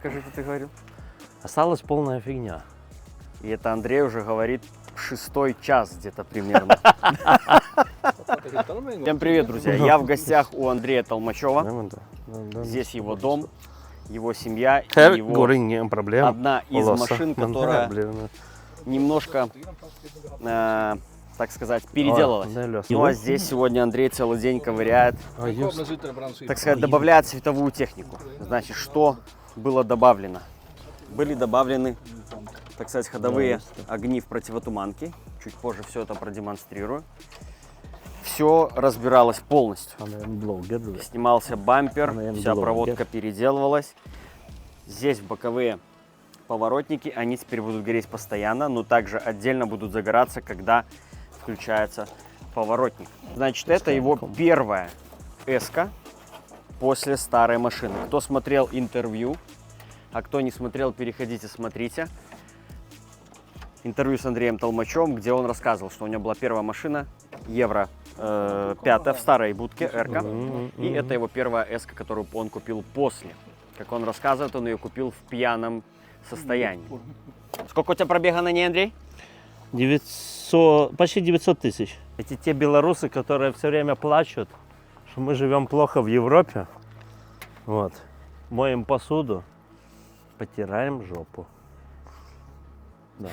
скажите, ты говорил? Осталась полная фигня. И это Андрей уже говорит 6-й час где-то примерно. Всем привет, друзья. Я в гостях у Андрея Толмачева. Здесь его дом, его семья и его одна из машин, которая немножко, так сказать, переделалась. Ну а здесь сегодня Андрей целый день ковыряет, так сказать, добавляет световую технику. Значит, что было добавлено? Были добавлены, так сказать, ходовые огни в противотуманке. Чуть позже все это продемонстрирую. Все разбиралось полностью. Снимался бампер, вся проводка переделывалась. Здесь боковые поворотники, они теперь будут гореть постоянно, но также отдельно будут загораться, когда включается поворотник. Значит, это его первая S-ка после старой машины. Кто смотрел интервью, а кто не смотрел, переходите, смотрите. Интервью с Андреем Толмачевым, где он рассказывал, что у него была первая машина Евро 5 в старой будке, R-ка. И это его первая S-ка, которую он купил после. Как он рассказывает, он ее купил в пьяном состоянии. Сколько у тебя пробега на ней, Андрей? 900, почти 900 тысяч. Эти те белорусы, которые все время плачут, что мы живем плохо в Европе. Вот. Моем посуду, потираем жопу. Да.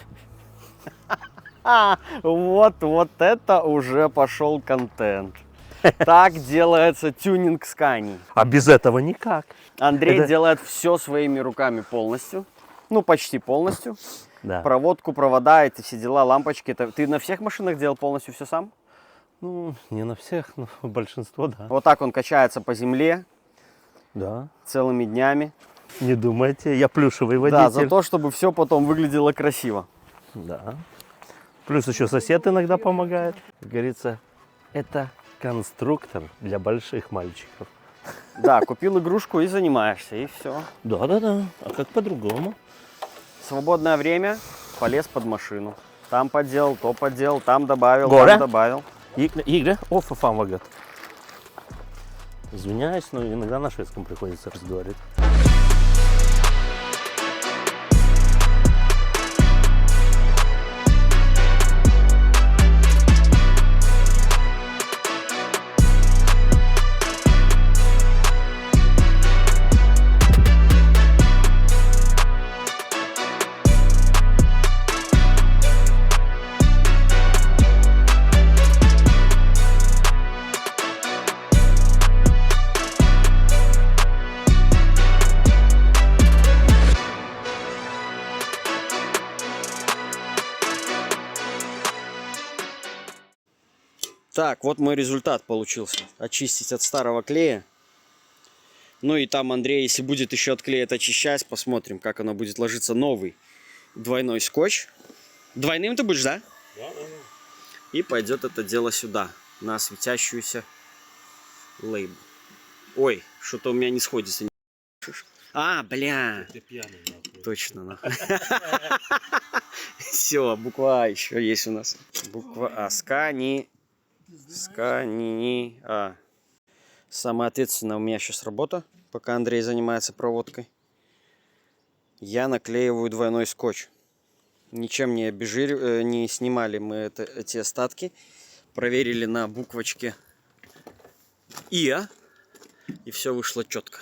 Вот это уже пошел контент. Так делается тюнинг Scania. А без этого никак. Андрей делает все своими руками полностью. Ну, почти полностью. Да. Проводку, провода, эти все дела, лампочки. Ты на всех машинах делал полностью все сам? Ну, не на всех, но большинство, да. Вот так он качается по земле. Да. Целыми днями. Не думайте, я плюшевый водитель. Да, за то, чтобы все потом выглядело красиво. Да. Плюс еще сосед иногда помогает. Как говорится, это конструктор для больших мальчиков. Да, купил игрушку и занимаешься, и все. Да. А как по-другому? Свободное время полез под машину. Там подделал, то подделал, там добавил, Горе? там добавил. Игорь, офа вагат. Извиняюсь, но иногда на шведском приходится разговаривать. Так, вот мой результат получился. Очистить от старого клея. Ну и там Андрей, если будет еще от клея очищать, посмотрим, как оно будет ложиться. Новый двойной скотч. Двойным ты будешь, да? Да. И пойдет это дело сюда, на светящуюся лейбл. Ой, что-то у меня не сходится. А, бля. Ты пьяный, нахуй. Точно, нахуй. Все, буква А еще есть у нас. Буква А. Scania. Самая ответственная у меня сейчас работа, пока Андрей занимается проводкой. Я наклеиваю двойной скотч. Ничем не не снимали мы эти остатки. Проверили на буквочке ИА. И все вышло четко.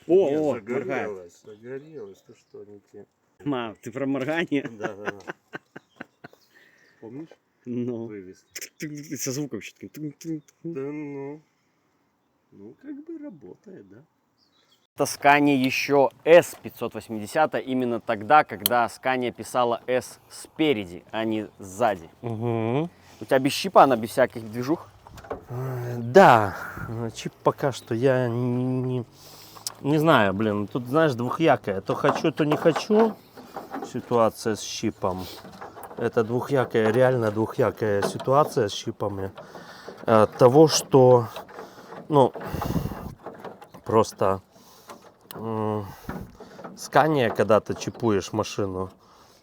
О, моргает. Загорелось, ты что, не те. Мам, ты про моргание? Да. Помнишь? Ну. Вывез. Со звуком еще таким. Да ну. Ну, как бы работает, да? Это Scania еще S580, именно тогда, когда Scania писала S спереди, а не сзади. Угу. У тебя без чипа, она без всяких движух? Да, чип пока что я не знаю, блин, тут, знаешь, двухъякая. То хочу, то не хочу. Ситуация с чипом. Это двухъякая, реально двухъякая ситуация с чипами. От того, что, ну, просто Scania, когда ты чипуешь машину,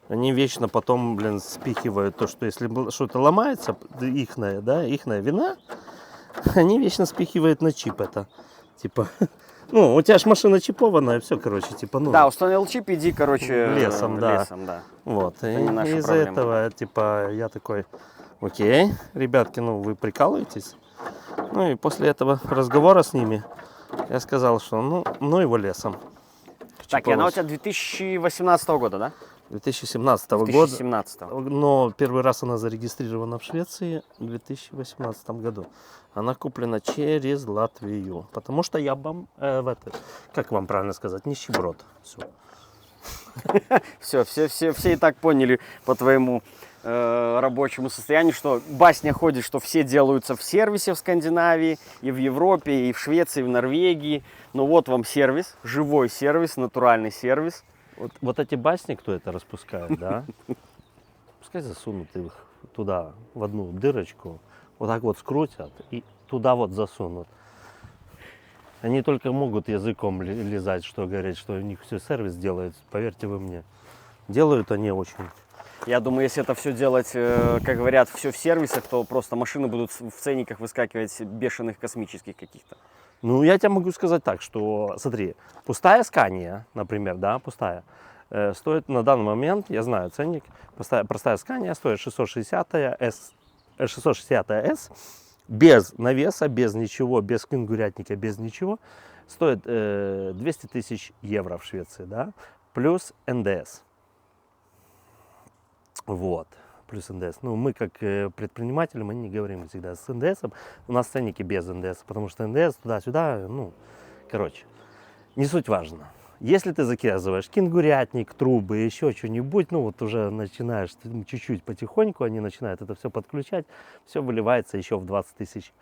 они вечно потом, блин, спихивают то, что если что-то ломается, ихняя вина, они вечно спихивают на чип это. Типа, Ну, у тебя же машина чипованная, все, короче, типа, ну... Да, установил чип, иди, короче, лесом, да. Вот, и из-за этого, типа, я такой, окей, ребятки, ну, вы прикалываетесь? Ну, и после этого разговора с ними я сказал, что, ну его лесом. Так, и она у тебя 2018 года, да? 2017 года. 2017. Но первый раз она зарегистрирована в Швеции в 2018 году. Она куплена через Латвию. Потому что я как вам правильно сказать, нищеброд. Все. Все и так поняли по твоему рабочему состоянию, что басня ходит, что все делаются в сервисе в Скандинавии, и в Европе, и в Швеции, и в Норвегии. Но вот вам сервис, живой сервис, натуральный сервис. Вот эти басни, кто это распускает, да? Пускай засунут их туда, в одну дырочку, вот так вот скрутят и туда вот засунут. Они только могут языком лизать, что говорить, что у них все сервис делает, поверьте вы мне. Делают они очень. Я думаю, если это все делать, как говорят, все в сервисах, то просто машины будут в ценниках выскакивать бешеных космических каких-то. Ну, я тебе могу сказать так, что, смотри, пустая Scania, например, да, пустая, стоит на данный момент, я знаю ценник, простая Scania стоит 660S, без навеса, без ничего, без кенгурятника, без ничего, стоит 200 тысяч евро в Швеции, да, плюс НДС. Вот, плюс НДС. Ну, мы как предприниматели, мы не говорим всегда с НДСом. У нас ценники без НДС, потому что НДС туда-сюда, ну, короче, не суть важно. Если ты заказываешь кенгурятник, трубы, еще что-нибудь, ну, вот уже начинаешь чуть-чуть потихоньку, они начинают это все подключать, все выливается еще в 20 тысяч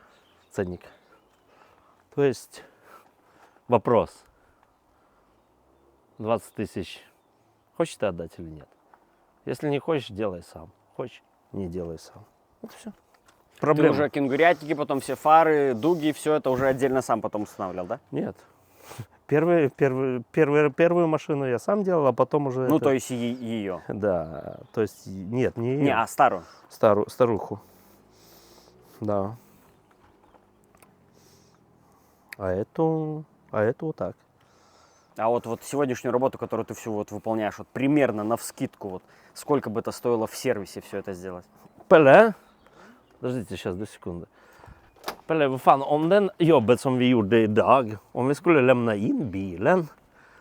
ценник. То есть, вопрос, 20 тысяч хочешь ты отдать или нет? Если не хочешь, делай сам. Хочешь, не делай сам. Вот все. Проблема. Ты уже кенгурятники, потом все фары, дуги, все это уже отдельно сам потом устанавливал, да? Нет. Первую машину я сам делал, а потом уже... Ну, то есть ее? Да. То есть, нет, не ее. Не, а старую? Старуху. Да. А эту вот так. А вот сегодняшнюю работу, которую ты всю вот выполняешь, вот примерно навскидку, вот сколько бы это стоило в сервисе все это сделать? Pelle, подождите сейчас, 2 секунды. Pelle, vad fan, om den jobbet som vi gjorde idag, om vi skulle lämna in bilen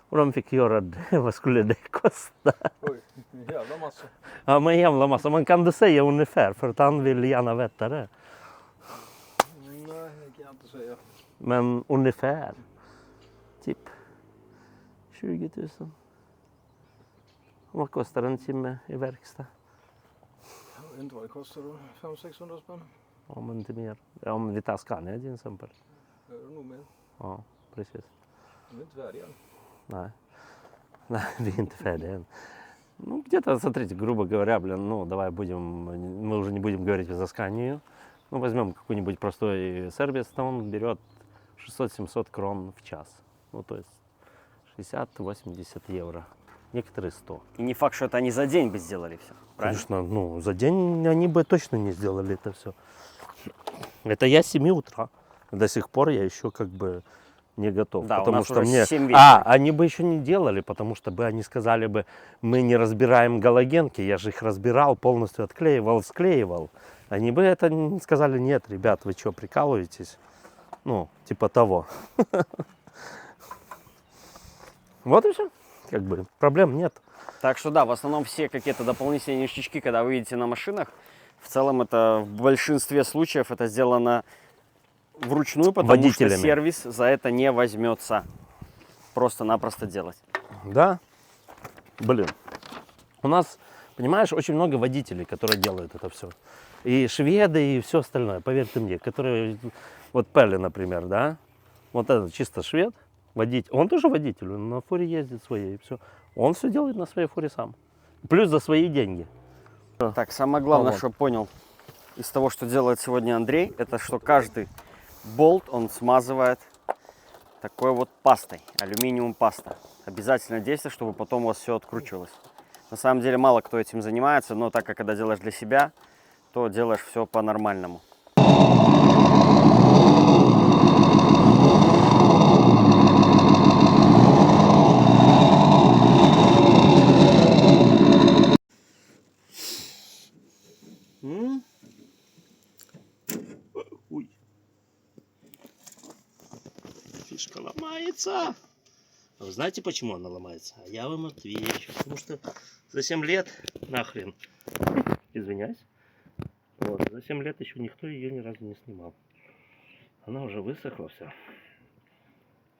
och de fick göra det, vad skulle det kosta? Oj, jävla massa. Ja, men jävla massa. Man kan du säga ungefär, för att han vill gärna veta det. Nej, det kan jag inte säga. Men ungefär, typ 20 000. Vad kostar en timme i verkstad? Jag vet inte vad det kostar då. 500-600 spänn. Ja, men inte mer. Ja, om vi tar Scania till exempel. Det är nog mer. Ja, precis. De är inte färdiga än. Nej, vi är inte färdiga än. Ну, где-то, смотрите, грубо говоря, ну, давай мы уже не будем говорить за Scania. Ну, возьмем какой-нибудь простой сервис, то он берет 600-700 крон в час. Ну, то есть 60-80 евро. Некоторые 100. И не факт, что это они за день бы сделали все, правильно? Конечно, ну, за день они бы точно не сделали это все. Это я с 7 утра. До сих пор я еще как бы не готов. Да, потому у нас что уже мне... 7 вечера. Они бы еще не делали, потому что бы они сказали бы, мы не разбираем галогенки. Я же их разбирал, полностью отклеивал, склеивал. Они бы это сказали, нет, ребят, вы что, прикалываетесь? Ну, типа того. Вот и все. Как бы проблем нет. Так что да, в основном все какие-то дополнительные ништячки, когда вы едете на машинах, в целом это в большинстве случаев это сделано вручную, потому что сервис за это не возьмется. Просто-напросто делать. Да. Блин. У нас, понимаешь, очень много водителей, которые делают это все. И шведы, и все остальное, поверьте мне, которые... Вот Pelle, например, да? Вот этот чисто швед. Он тоже водитель, он на фуре ездит своей, и все. Он все делает на своей фуре сам. Плюс за свои деньги. Так, самое главное, что понял из того, что делает сегодня Андрей, это что каждый болт он смазывает такой вот пастой, алюминиум паста. Обязательно действие, чтобы потом у вас все откручивалось. На самом деле мало кто этим занимается, но так как когда делаешь для себя, то делаешь все по-нормальному. ломается. А вы знаете, почему она ломается? А я вам отвечу. Потому что за 7 лет нахрен, извиняюсь, вот, за 7 лет еще никто ее ни разу не снимал. Она уже высохла вся.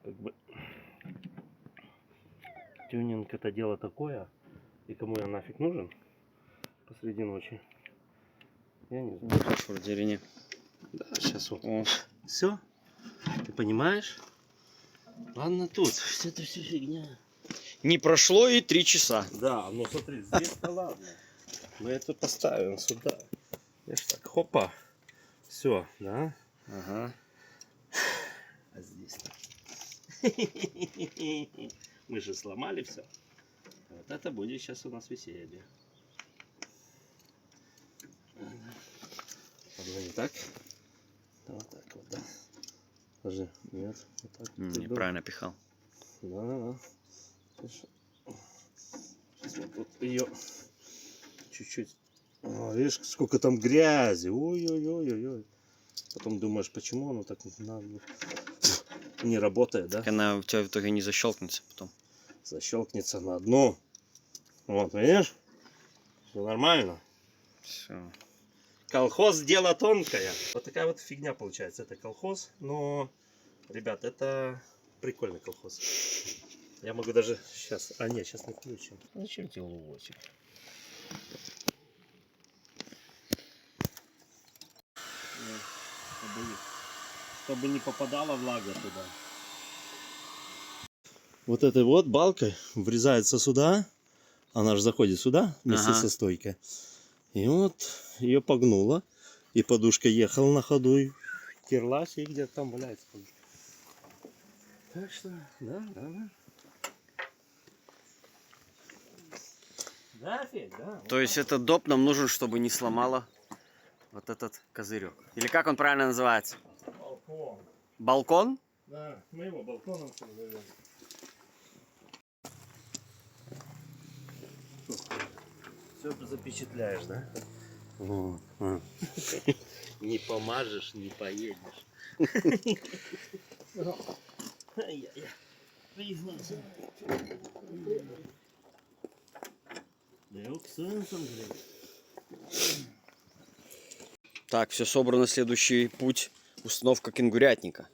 Как бы тюнинг это дело такое. И кому я нафиг нужен посреди ночи? Я не знаю. Вроде или нет. Да, сейчас вот. Все. Ты понимаешь? Ладно тут. Это все фигня. Не прошло и 3 часа. Да, ну смотри, здесь-то ладно. Мы это поставим сюда. Я ж так, хопа. Все, да? Ага. А здесь мы же сломали все. Вот это будет сейчас у нас веселье. Подвони так. Вот так вот, да. Подожди, нет, вот так. Неправильно пихал. Да. Сейчас вот тут ее чуть-чуть. Видишь, сколько там грязи. Ой-ой-ой-ой. Потом думаешь, почему оно так не работает, да? Так она у тебя в итоге не защелкнется потом. Защелкнется на дно. Вот, видишь? Все нормально. Все. Колхоз дело тонкое. Вот такая вот фигня получается. Это колхоз, но, ребят, это прикольный колхоз. Я могу даже сейчас... А нет, сейчас не включим. Зачем тебе лучик? Чтобы не попадала влага туда. Вот этой вот балкой врезается сюда. Она же заходит сюда вместе со стойкой. И вот ее погнуло. И подушка ехала на ходу. И терлась, и где-то там валяется подушка. Так что, да. Да, Федь, да. То есть этот доп нам нужен, чтобы не сломало вот этот козырек. Или как он правильно называется? Балкон. Балкон? Да, мы его балконом назовем. Все запечатляешь, да? Не помажешь, не поедешь. Так, все собрано. Следующий путь. Установка кенгурятника.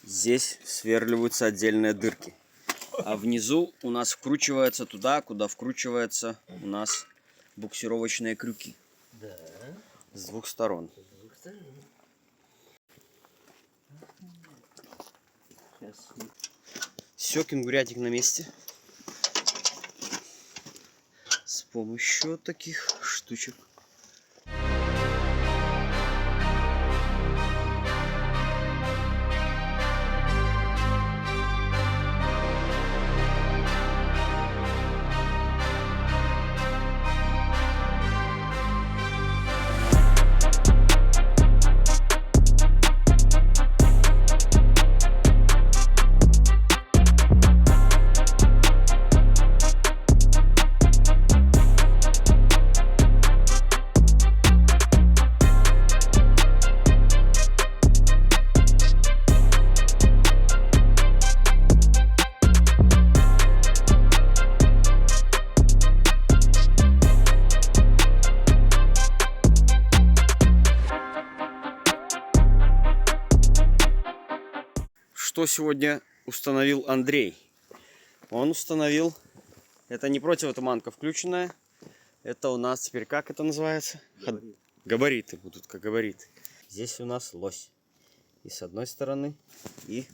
Здесь сверливаются отдельные дырки. А внизу у нас вкручивается туда, куда вкручиваются у нас буксировочные крюки. Да. С двух сторон. Все, кенгурятник на месте. С помощью таких штучек. Что сегодня установил Андрей? Он установил, это не противотуманка включенная, это у нас теперь, как это называется? Габариты будут, как габариты. Здесь у нас лось. И с одной стороны, и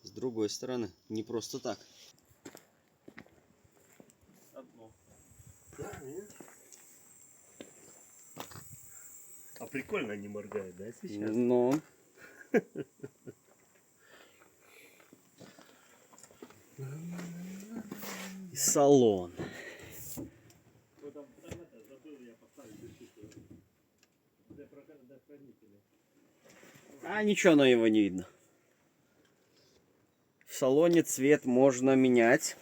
с другой стороны. Не просто так. Одно. Да, видишь? А прикольно не моргает, да, сейчас? Ну. И салон. А ничего, но его не видно. В салоне цвет можно менять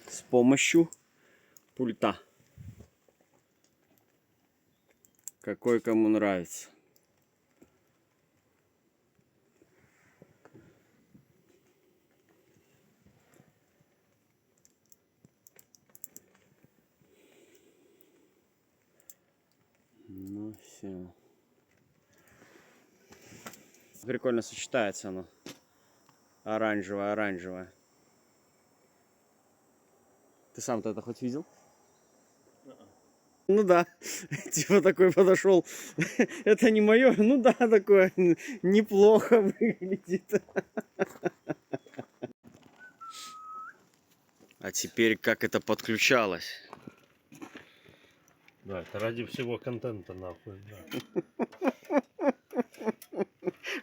с помощью пульта. Какой кому нравится. Все. Прикольно сочетается оно. Оранжевое. Ты сам-то это хоть видел? Ну да, типа такой подошел. Это не мое. Ну да, такое неплохо выглядит. А теперь как это подключалось? Да, это ради всего контента нахуй. Да.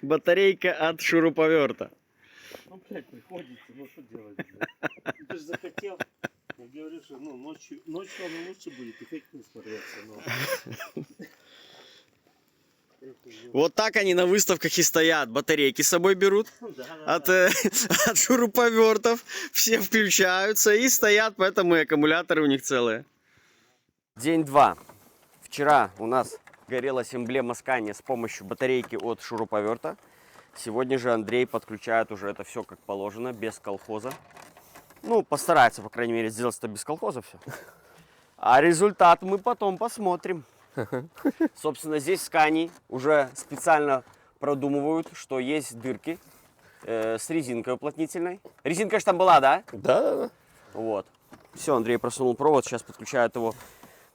Батарейка от шуруповерта. Ну, блядь, приходится, ну что делать, блядь? Ты же захотел. Я говорю, что ну, ночью оно лучше будет, эффектнее смотреться, но... Вот так они на выставках и стоят. Батарейки с собой берут от шуруповертов. Все включаются и стоят, поэтому и аккумуляторы у них целые. День 2. Вчера у нас горелась эмблема Scania с помощью батарейки от шуруповерта. Сегодня же Андрей подключает уже это все как положено, без колхоза. Ну, постарается, по крайней мере, сделать это без колхоза все. А результат мы потом посмотрим. Собственно, здесь в Scania уже специально продумывают, что есть дырки с резинкой уплотнительной. Резинка же там была, да? Да. Вот. Все, Андрей просунул провод, сейчас подключает его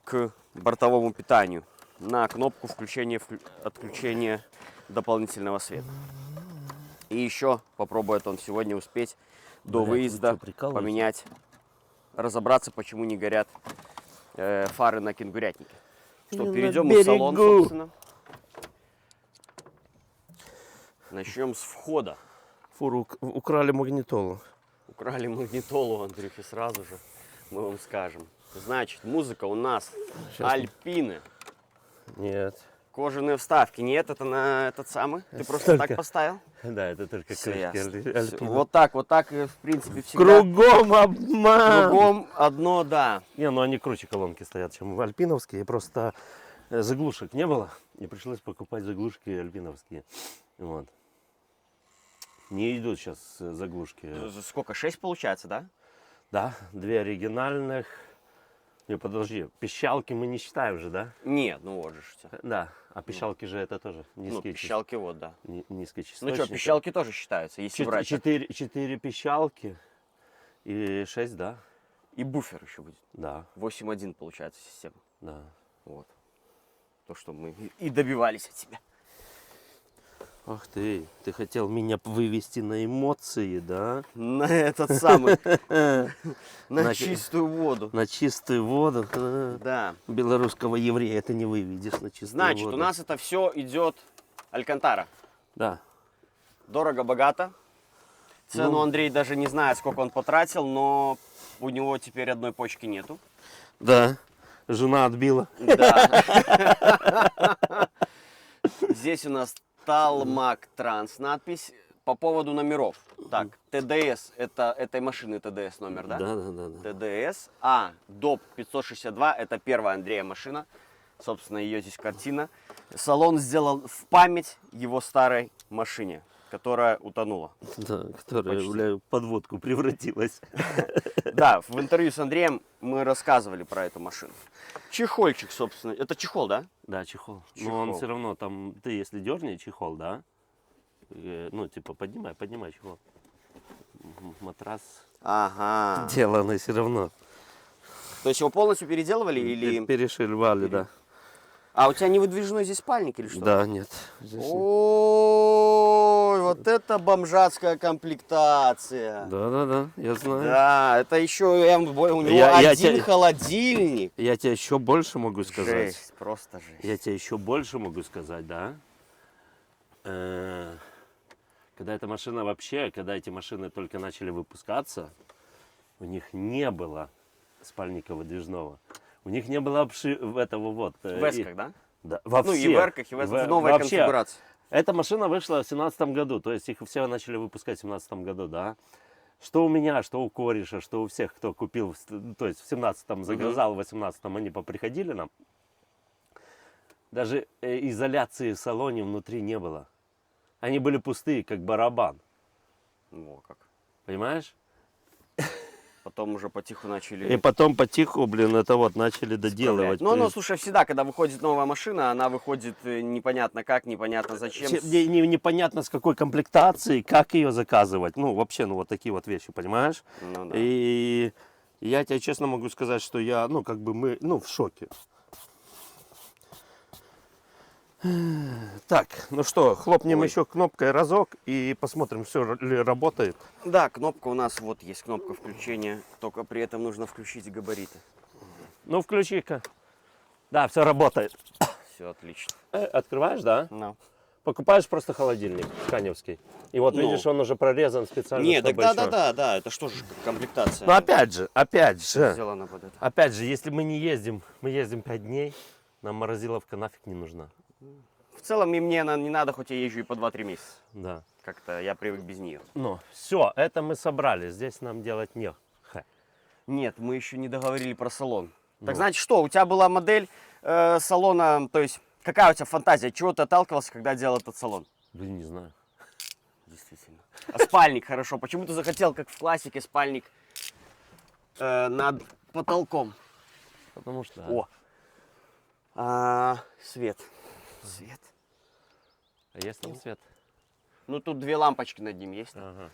к бортовому питанию на кнопку отключения дополнительного света. И еще попробует он сегодня успеть до выезда поменять, разобраться, почему не горят фары на кенгурятнике. Что, перейдем в салон, собственно. Начнем с входа. Фуру украли магнитолу. Украли магнитолу, Андрюхи, сразу же мы вам скажем. Значит, музыка у нас Альпины. Нет. Кожаные вставки. Нет, это на этот самый. Ты просто так поставил? Да, это только крышки Альпины. Вот так, в принципе, всегда. Кругом обман. Кругом одно, да. Не, ну они круче колонки стоят, чем альпиновские. Просто заглушек не было. И пришлось покупать заглушки альпиновские. Вот. Не идут сейчас заглушки. Сколько? 6 получается, да? Да, 2 оригинальных. Не, подожди, пищалки мы не считаем же, да? Нет, ну вот же все. Да, а пищалки же это тоже низкие. Ну, пищалки вот, да. Низкочастотники. Ну что, пищалки тоже считаются, если брать. 4 пищалки и 6, да. И буфер еще будет. Да. 8.1 получается система. Да. Вот. То, что мы и добивались от тебя. Ах ты хотел меня вывести на эмоции, да? На этот самый, на чистую воду. На чистую воду? Да. Белорусского еврея ты не выведешь на чистую воду. Значит, у нас это все идет Алькантара. Да. Дорого-богато. Цену Андрей даже не знает, сколько он потратил, но у него теперь одной почки нету. Да, жена отбила. Да. Здесь у нас Талмак Транс надпись по поводу номеров. Так, ТДС, это этой машины ТДС номер, да? Да. ТДС. А ДОП 562, это первая Андрея машина. Собственно, ее здесь картина. Салон сделан в память его старой машине, которая утонула. Да, которая в подводку превратилась. Да, в интервью с Андреем мы рассказывали про эту машину. Чехольчик, собственно. Это чехол, да? Да, чехол. Но он все равно там, ты если дерни чехол, да? Ну, типа, поднимай чехол. Матрас. Ага. Деланный все равно. То есть его полностью переделывали или... Перешивали, да. А у тебя не выдвижной здесь спальник или что? Да, нет. Ой, вот это бомжатская комплектация. Да, я знаю. Да, это еще у него один холодильник. Я тебе еще больше могу сказать. Жесть, просто жесть. Я тебе еще больше могу сказать, да. Когда эта машина вообще, когда эти машины только начали выпускаться, у них не было спальника выдвижного. У них не было этого вот. В эсках, да? Да, во всех. Ну и в эрках, и в новой вообще, конфигурации. Эта машина вышла в 2017 году, то есть их все начали выпускать в 2017 году, да. Что у меня, что у кореша, что у всех, кто купил, то есть в 17-м заказал, в 18-м они поприходили нам. Даже изоляции в салоне внутри не было. Они были пустые, как барабан. Во как. Понимаешь? потом уже потиху начали... И потом потиху, блин, это вот начали доделывать. Ну, слушай, всегда, когда выходит новая машина, она выходит непонятно как, непонятно зачем. Непонятно с какой комплектацией, как ее заказывать. Ну, вообще, ну, вот такие вот вещи, понимаешь? Ну, да. И я тебе честно могу сказать, что я, ну, как бы мы, ну, в шоке. Так, ну что, хлопнем еще кнопкой разок и посмотрим, все ли работает. Да, кнопка у нас, вот есть кнопка включения, только при этом нужно включить габариты. Ну, включи-ка. Да, все работает. Все отлично. Открываешь, да? No. Покупаешь просто холодильник каневский. И вот видишь, он уже прорезан специально. Нет, так да, это что же комплектация? Ну опять же, Сделано под это. опять же, если мы не ездим, мы ездим 5 дней, нам морозиловка нафиг не нужна. В целом и мне не надо, хоть я езжу и по 2-3 месяца. Да. Как-то я привык без нее. Ну, все, это мы собрали, здесь нам делать не. Нет, мы еще не договорили про салон. Так значит что, у тебя была модель салона, то есть какая у тебя фантазия, от чего ты отталкивался, когда делал этот салон? Блин, не знаю. Действительно. А спальник, хорошо. Почему ты захотел, как в классике, спальник над потолком? Потому что... О! Свет. Свет. А есть там свет? Ну, тут 2 лампочки над ним есть. Ага.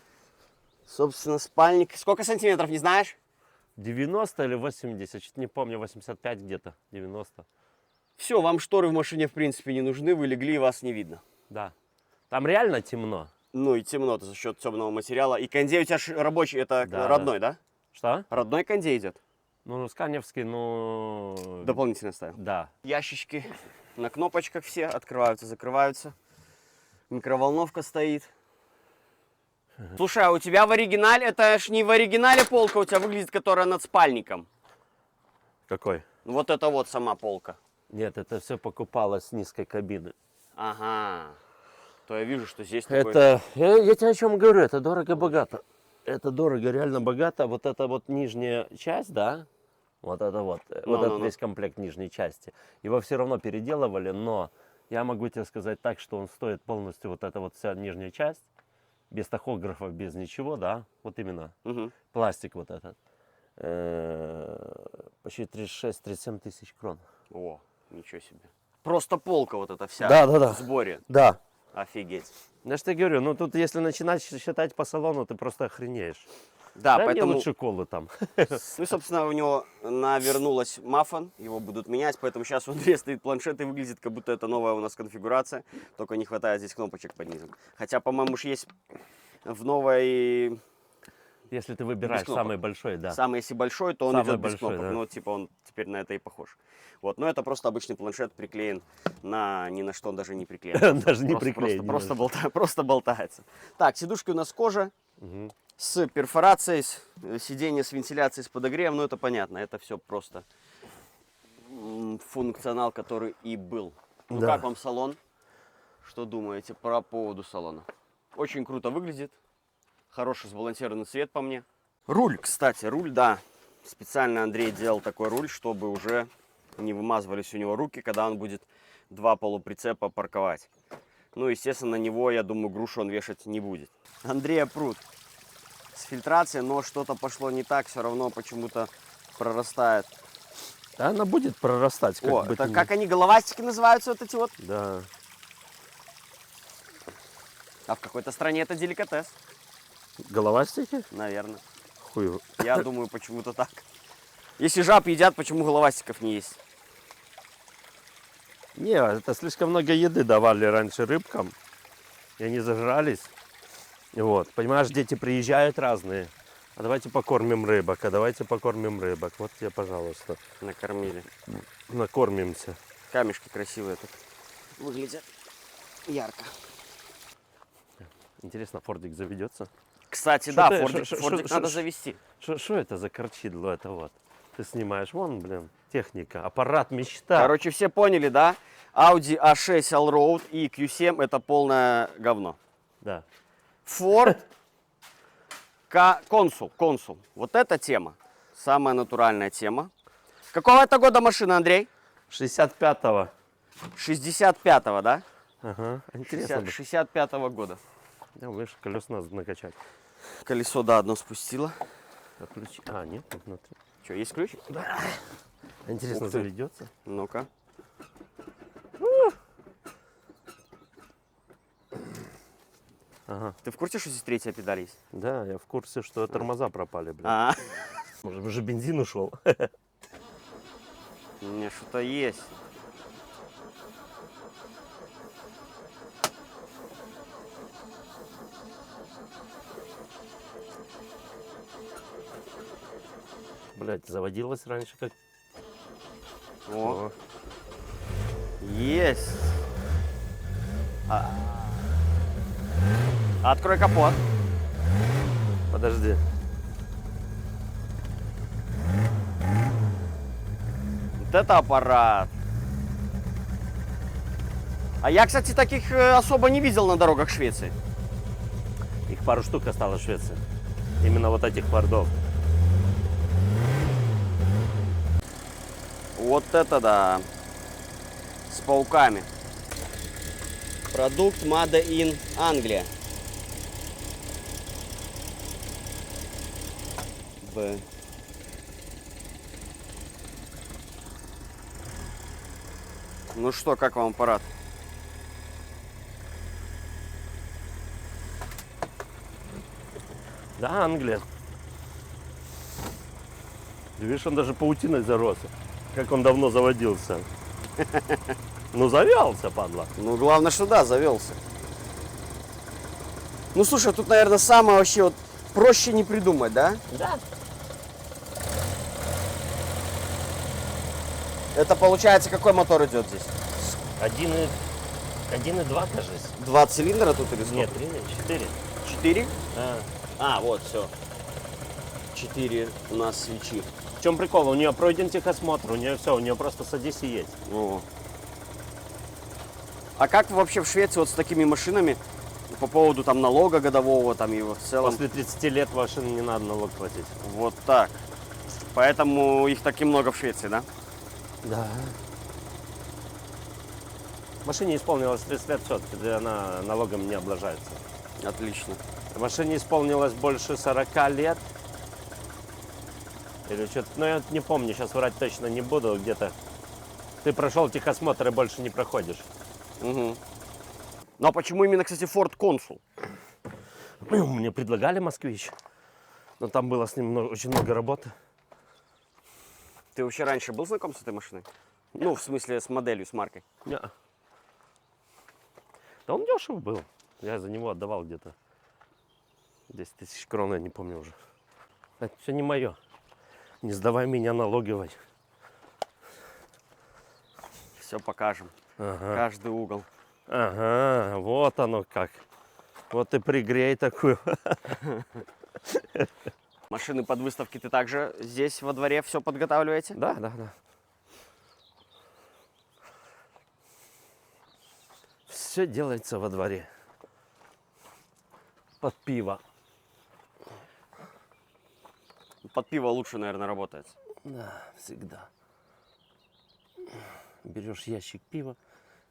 Собственно, спальник. Сколько сантиметров, не знаешь? 90 или 80, чуть не помню, 85 где-то, 90. Все, вам шторы в машине, в принципе, не нужны. Вы легли, и вас не видно. Да. Там реально темно. Ну и темно за счет темного материала. И кондей у тебя рабочий, это Да, родной, да? Что? Родной кондей идет? Ну, сканевский, ну... Дополнительно ставил? Да. Ящички на кнопочках все открываются, закрываются. Микроволновка стоит. Слушай, а у тебя в оригинале, это ж не в оригинале полка у тебя выглядит, которая над спальником. Какой? Вот это вот сама полка. Нет, это все покупалось с низкой кабины. Ага. То я вижу, что здесь Это, я тебе о чем говорю, это дорого-богато. Это дорого, реально богато. Вот эта вот нижняя часть, да, вот это вот, вот этот весь комплект нижней части. Его все равно переделывали, но я могу тебе сказать так, что он стоит полностью, вот эта вот вся нижняя часть, без тахографов, без ничего, да, вот именно, пластик вот этот, почти 36-37 тысяч крон. О, ничего себе. Просто полка вот эта вся Да. в сборе. Да. Офигеть. Я же тебе говорю, ну тут если начинать считать по салону, ты просто охренеешь. Да, Дай поэтому... мне лучше колы там. Ну, собственно, у него навернулась мафон, его будут менять, поэтому сейчас у Андрея стоит планшет и выглядит, как будто это новая у нас конфигурация, только не хватает здесь кнопочек под низом. Хотя, по-моему, уж есть в новой... Если ты выбираешь самый большой, да. Самый, если большой, то он самый идет без большой, кнопок, да. ну, типа, он теперь на это и похож. Вот, но это просто обычный планшет приклеен ни на что он даже не приклеен. Даже не приклеен. Просто болтается. Так, сидушки у нас кожа. С перфорацией, сиденье с вентиляцией, с подогревом, ну это понятно, это все просто функционал, который и был. Ну как вам салон? Что думаете по поводу салона? Очень круто выглядит, хороший сбалансированный цвет по мне. Руль, кстати, руль, да, специально Андрей делал такой руль, чтобы уже не вымазывались у него руки, когда он будет 2 полуприцепа парковать. Ну, естественно, на него, я думаю, грушу он вешать не будет. Андрея пруд. С фильтрацией, но что-то пошло не так, все равно почему-то прорастает. Да, она будет прорастать. О, это как они, головастики называются вот эти вот? Да. А в какой-то стране это деликатес. Головастики? Наверное. Хуй. Я думаю, почему-то так. Если жаб едят, почему головастиков не есть? Не, это слишком много еды давали раньше рыбкам. И они зажрались. Вот, понимаешь, дети приезжают разные. А давайте покормим рыбок, а давайте покормим рыбок. Вот тебе, пожалуйста. Накормили. Накормимся. Камешки красивые тут выглядят ярко. Интересно, фордик заведется? Кстати, да, фордик надо завести. Что это за корчидло это вот? Ты снимаешь, вон, блин, техника, аппарат мечта. Короче, все поняли, да? Audi A6 Allroad и Q7 это полное говно. Да. Ford Консул. Вот эта тема. Самая натуральная тема. Какого это года машина, Андрей? 65-го. 65-го, да? Ага, интересно. 65-го года. Да, видишь, колес надо накачать. Колесо, да, одно спустило. Ключ. А, нет, тут внутри. Что, есть ключ? Да. Интересно, заведется? Ну-ка. Ага. Ты в курсе, что здесь третья педаль есть? Да, я в курсе, что тормоза пропали, блин. Может, уже бензин ушел? У меня что-то есть. Блять, заводилась раньше как... О. Есть. Открой капот. Подожди. Вот это аппарат. А я, кстати, таких особо не видел на дорогах Швеции. Их пару штук осталось в Швеции. Именно вот этих фордов. Вот это да. С пауками. Продукт Made in Англия. Ну что, как вам аппарат? Да, Англия. Видишь, он даже паутиной зарос. Как он давно заводился. Ну, завелся, падла. Ну, главное, что да, завелся. Ну, слушай, тут, наверное, самое вообще вот проще не придумать, да? Да. Это получается, какой мотор идет здесь? 1,2, кажется. 2 цилиндра тут или сколько? Нет, 4. 4? А. Вот, все. 4 у нас свечи. В чем прикол? У нее пройден техосмотр, у нее все, у нее просто садись и едь. О. А как вообще в Швеции вот с такими машинами по поводу там налога годового там и в целом? После 30 лет машин не надо налог платить. Вот так. Поэтому их так и много в Швеции, да? Да. Машине исполнилось 30 лет, все, она налогом не облажается. Отлично. Машине исполнилось больше 40 лет. Или что-то, ну я не помню, сейчас врать точно не буду, где-то. Ты прошел техосмотр и больше не проходишь. Угу. Ну а почему именно, кстати, Ford Consul? Мне предлагали москвич, но там было с ним очень много работы. Ты вообще раньше был знаком с этой машиной? Ну, в смысле, с моделью, с маркой? Не. Да он дешев был. Я за него отдавал где-то 10 тысяч крон, я не помню уже. Это все не мое. Не сдавай меня налоговой. Все покажем. Ага. Каждый угол. Ага, вот оно как. Вот и пригрей такую. Машины под выставки ты также здесь во дворе все подготавливаете? Да, да, да. Все делается во дворе. Под пиво. Под пиво лучше, наверное, работает. Да, всегда. Берешь ящик пива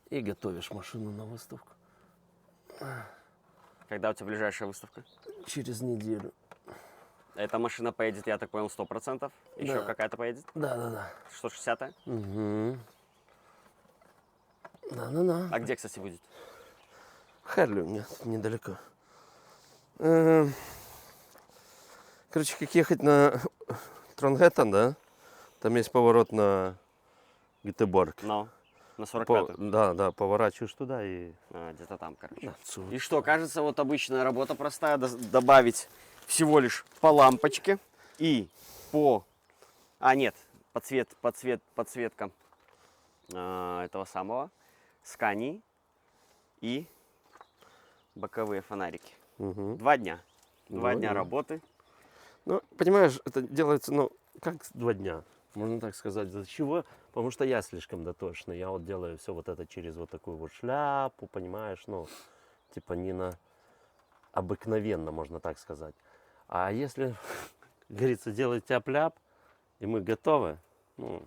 и готовишь машину на выставку. Когда у тебя ближайшая выставка? Через неделю. Эта машина поедет, я так понял, 100%. Еще Да. какая-то поедет? Да, да, да. 160-я? Угу. Да, да, да. А где, кстати, будет? Херлю, нет, недалеко. Короче, как ехать на Тронгеттен, да? Там есть поворот на Гетеборг. Ну, на 45-ю. Да, да, поворачиваешь туда и... Где-то там, короче. Отсюда. И что, кажется, вот обычная работа простая, добавить всего лишь по лампочке и по... нет, подсветка этого самого, скани и боковые фонарики. Угу. 2 дня. 2 дня работы. Ну, понимаешь, это делается, ну, как 2 дня, можно так сказать. За чего? Потому что я слишком дотошный. Я вот делаю все вот это через вот такую вот шляпу, понимаешь, ну, типа не на обыкновенно, можно так сказать. А если, как говорится, делать тяп-ляп, и мы готовы, ну,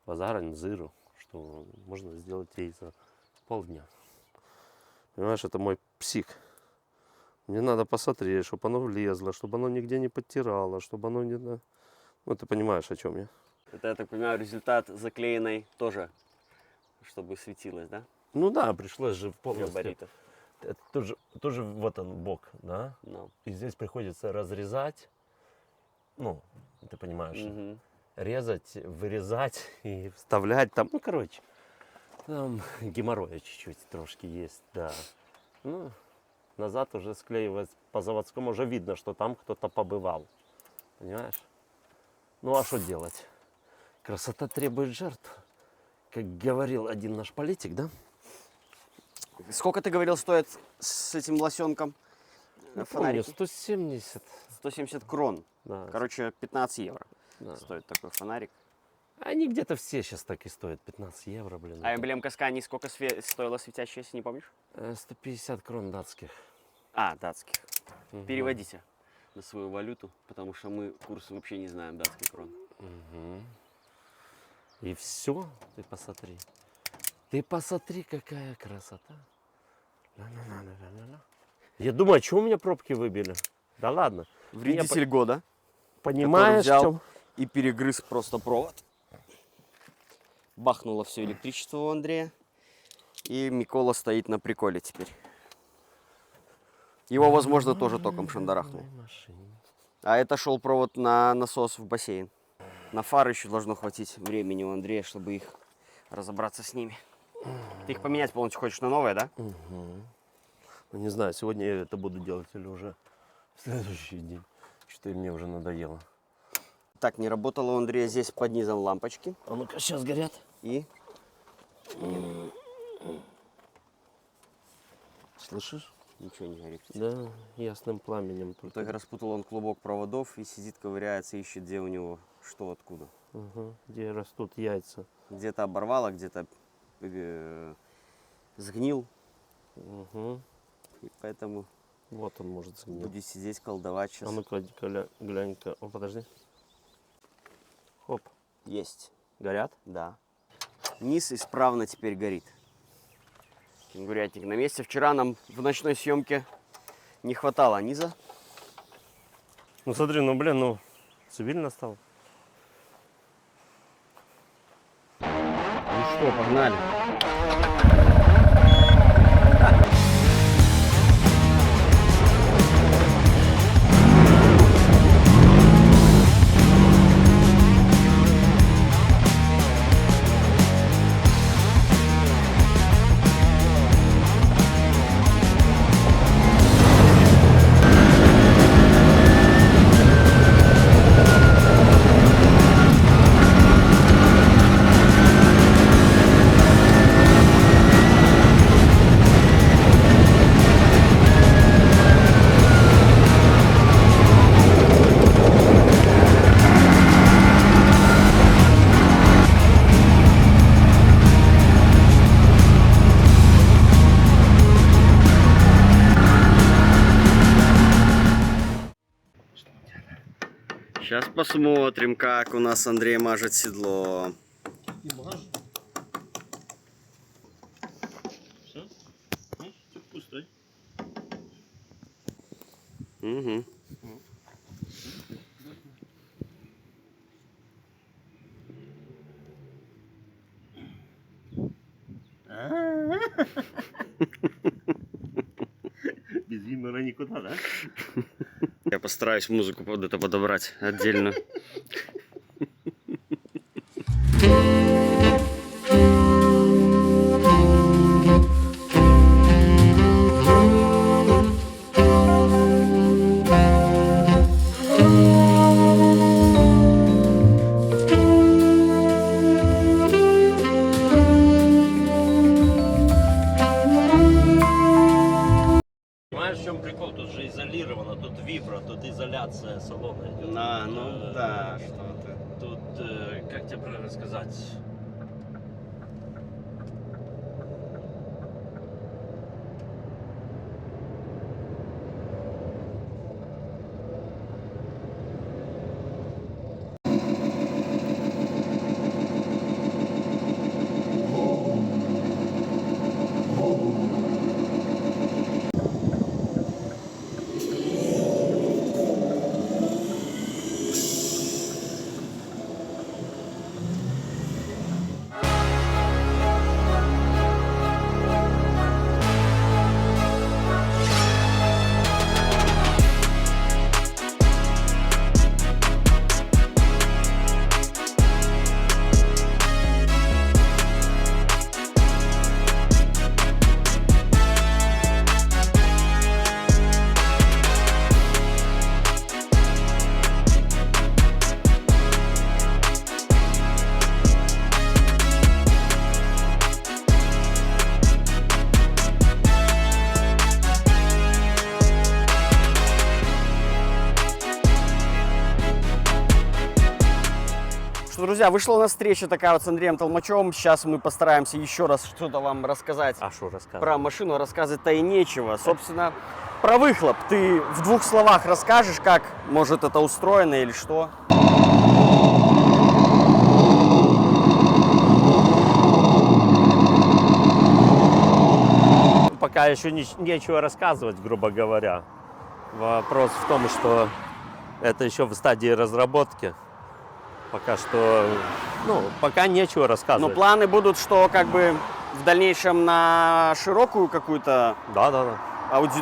базара зыру, что можно сделать и за полдня. Понимаешь, это мой псих. Мне надо посмотреть, чтобы оно влезло, чтобы оно нигде не подтирало, чтобы оно не... Ну, ты понимаешь, о чем я. Это, я так понимаю, результат заклеенной тоже, чтобы светилось, да? Ну да, пришлось же полностью. Габаритов. Это тоже вот он бок, да? No. И здесь приходится разрезать, ну, ты понимаешь, резать, вырезать и вставлять там, ну, короче, там геморроя чуть-чуть трошки есть, да. Ну, назад уже склеивать по заводскому, уже видно, что там кто-то побывал, понимаешь? Ну, а что делать? Красота требует жертв, как говорил один наш политик, да? Сколько, ты говорил, стоит с этим лосенком фонарик? 170. 170 крон. Да. Короче, 15 евро Да. стоит такой фонарик. Они где-то все сейчас так и стоят, 15 евро, блин. А эмблемка Scania сколько стоила светящаяся, не помнишь? 150 крон датских. А, датских. Переводите на свою валюту, потому что мы курсы вообще не знаем датской крон. И все, ты посмотри. Ты посмотри, какая красота. Ла-ла-ла-ла-ла-ла. Я думаю, что у меня пробки выбили? Да ладно. Вредитель года. Понимаешь, взял в чем? и перегрыз просто провод. Бахнуло все электричество у Андрея. И Микола стоит на приколе теперь. Его, возможно, тоже током шандарахнул. А это шел провод на насос в бассейн. На фары еще должно хватить времени у Андрея, чтобы их разобраться с ними. Ты их поменять полностью хочешь на новое, да? Ну, не знаю, сегодня я это буду делать или уже в следующий день. Что-то мне уже надоело. Так, не работало у Андрея здесь под низом лампочки. А ну-ка, сейчас горят. И Слышишь? ничего не горит. Да, ясным пламенем. Так распутал он клубок проводов и сидит, ковыряется, ищет, где у него что, откуда. Где растут яйца. Где-то оборвало, где-то сгнил. И поэтому Вот он может сгнить. будет сидеть, колдовать сейчас. А ну-ка, глянь-ка. О, подожди. Хоп. Есть. Горят? Да. Низ исправно теперь горит. Кенгурятник на месте. Вчера нам в ночной съемке не хватало низа. Ну смотри, ну блин, ну цивильно стал. Ну что, погнали. Сейчас посмотрим, как у нас Андрей мажет седло. И мажет. Все? Ну, ты пустой. Угу. Без юмора никуда, да? Я постараюсь музыку под это подобрать отдельно. Понимаешь, в чем прикол? Тут же изолировано, тут вибро, тут изоляция салона идет. Ну да, что ты. Тут, как тебе правильно сказать? что, друзья, вышла у нас встреча такая вот с Андреем Толмачевым. Сейчас мы постараемся еще раз что-то вам рассказать. А что рассказывать? Про машину рассказывать-то и нечего. Собственно, про выхлоп ты в 2 словах расскажешь, как, может, это устроено или что? Пока еще нечего рассказывать, грубо говоря. Вопрос в том, что это еще в стадии разработки. Пока что, ну, пока нечего рассказывать. Но планы будут, что как бы в дальнейшем на широкую какую-то... Да.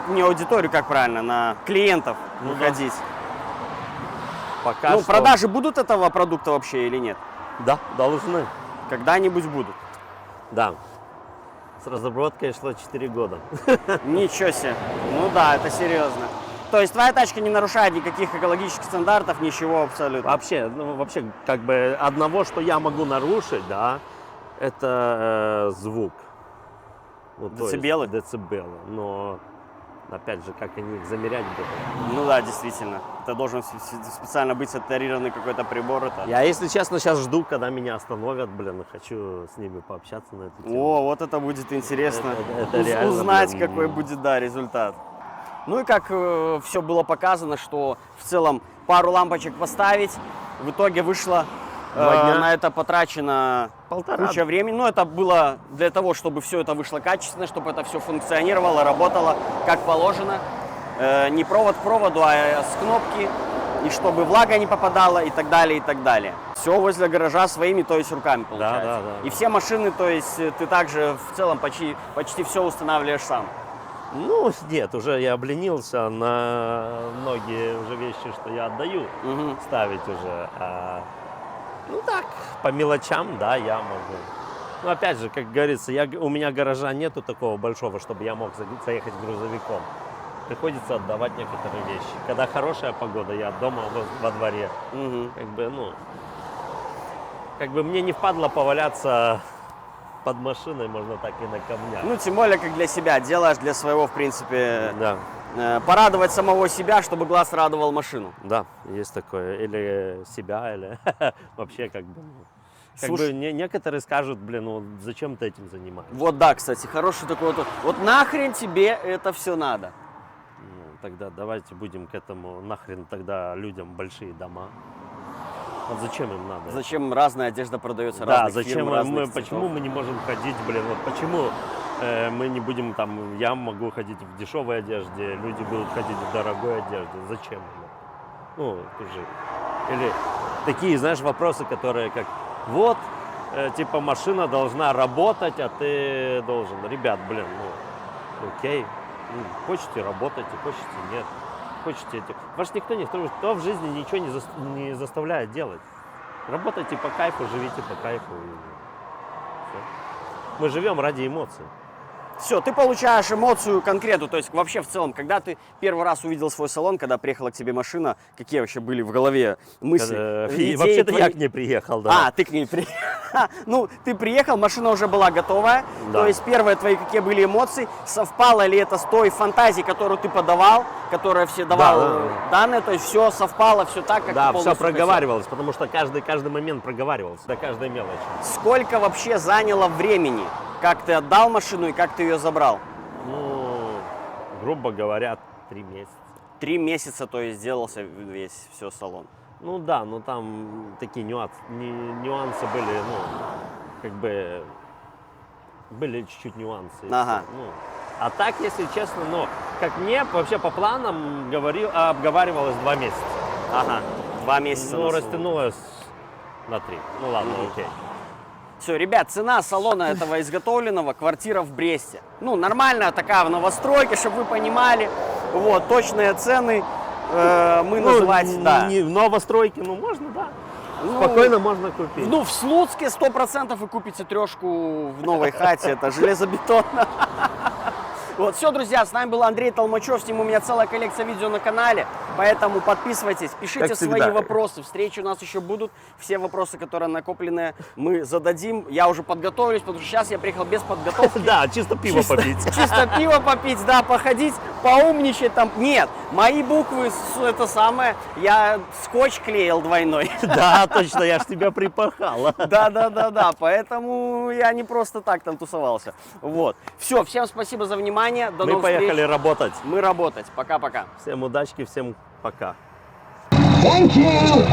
Не аудиторию, как правильно, на клиентов выходить. Да. Пока ну, что... продажи будут этого продукта вообще или нет? Да, должны. Когда-нибудь будут? Да. С разработкой шло 4 года. Ничего себе. Ну да, это серьезно. То есть твоя тачка не нарушает никаких экологических стандартов, ничего абсолютно? Вообще, как бы одного, что я могу нарушить, да, это звук. Ну, децибелы? Децибелы. Но, опять же, как они их замерять будут? Ну да, действительно. Это должен специально быть сатурированный какой-то прибор. Это... Я, если честно, сейчас жду, когда меня остановят, блин, хочу с ними пообщаться на эту тему. О, вот это будет интересно. Это реально, узнать, блин, какой будет, да, результат. Ну и как все было показано, что в целом пару лампочек поставить, в итоге вышло на это потрачено куча времени. Но это было для того, чтобы все это вышло качественно, чтобы это все функционировало, работало как положено. Не провод к проводу, а с кнопки, и чтобы влага не попадала и так далее, и так далее. Все возле гаража своими, то есть руками получается. Да. И все машины, то есть ты также в целом почти все устанавливаешь сам. Ну, нет, уже я обленился на многие уже вещи, что я отдаю, ставить уже. Ну так, по мелочам, да, я могу. Но опять же, как говорится, у меня гаража нету такого большого, чтобы я мог заехать грузовиком. Приходится отдавать некоторые вещи. Когда хорошая погода, я дома во дворе. Как бы мне не впадло поваляться под машиной, можно так и на камнях. Ну, тем более, как для себя. Делаешь для своего, в принципе, да. Порадовать самого себя, чтобы глаз радовал машину. Да, есть такое. Или себя, или вообще как бы... Слушай, некоторые скажут, блин, ну зачем ты этим занимаешься? Вот да, кстати, хороший такой вот нахрен тебе это все надо? Ну, тогда давайте будем к этому, нахрен тогда людям большие дома. Вот зачем им надо? Зачем разная одежда продается, да, разных зачем фирм, почему мы не можем ходить, блин, вот почему мы не будем там, я могу ходить в дешевой одежде, люди будут ходить в дорогой одежде, зачем? Ну, тоже. Или такие, знаешь, вопросы, которые как, вот, типа машина должна работать, а ты должен. Ребят, блин, ну, окей, хочете работайте, хочете нет. Хочете этим. Вас никто в жизни ничего не заставляет делать. Работайте по кайфу, живите по кайфу. Все. Мы живем ради эмоций. Все, ты получаешь эмоцию конкретную, то есть вообще в целом, когда ты первый раз увидел свой салон, когда приехала к тебе машина, какие вообще были в голове мысли? Вообще-то я к ней приехал, да. А, ты к ней приехал. Ну, ты приехал, машина уже была готовая, да. То есть первые твои какие были эмоции, совпало ли это с той фантазией, которую ты подавал, которая все давал данные, то есть все совпало, все так, как да, ты полностью все проговаривалось, потому что каждый момент проговаривался, до каждой мелочи. Сколько вообще заняло времени? Как ты отдал машину и как ты ее забрал? Ну, грубо говоря, 3 месяца. 3 месяца, то есть сделался все салон. Ну да, но там такие нюансы были, ну, как бы, были чуть-чуть нюансы. Ага. Ну, а так, если честно, ну, как мне вообще по планам обговаривалось 2 месяца. Ага, 2 месяца. Ну, растянулось на 3. Ну ладно, окей. Все, ребят, цена салона этого изготовленного, квартира в Бресте. Ну, нормальная такая в новостройке, чтобы вы понимали. Вот, точные цены мы называть, да. Не в новостройке, ну, можно, да. Спокойно можно купить. Ну, в Слуцке 100% вы купите трешку в новой хате, это железобетонно. Вот, все, друзья, с нами был Андрей Толмачев, с ним у меня целая коллекция видео на канале. Поэтому подписывайтесь, пишите свои вопросы. Встречи у нас еще будут. Все вопросы, которые накоплены, мы зададим. Я уже подготовлюсь, потому что сейчас я приехал без подготовки. Да, чисто пиво попить. Чисто пиво попить, да, походить, поумничать там. Нет, мои буквы, это самое, я скотч клеил двойной. Да, точно, я ж тебя припахала. Да, поэтому я не просто так там тусовался. Вот. Все, всем спасибо за внимание. До новых встреч. Мы поехали работать. Мы работать. Пока-пока. Всем удачки, всем пока. Thank you.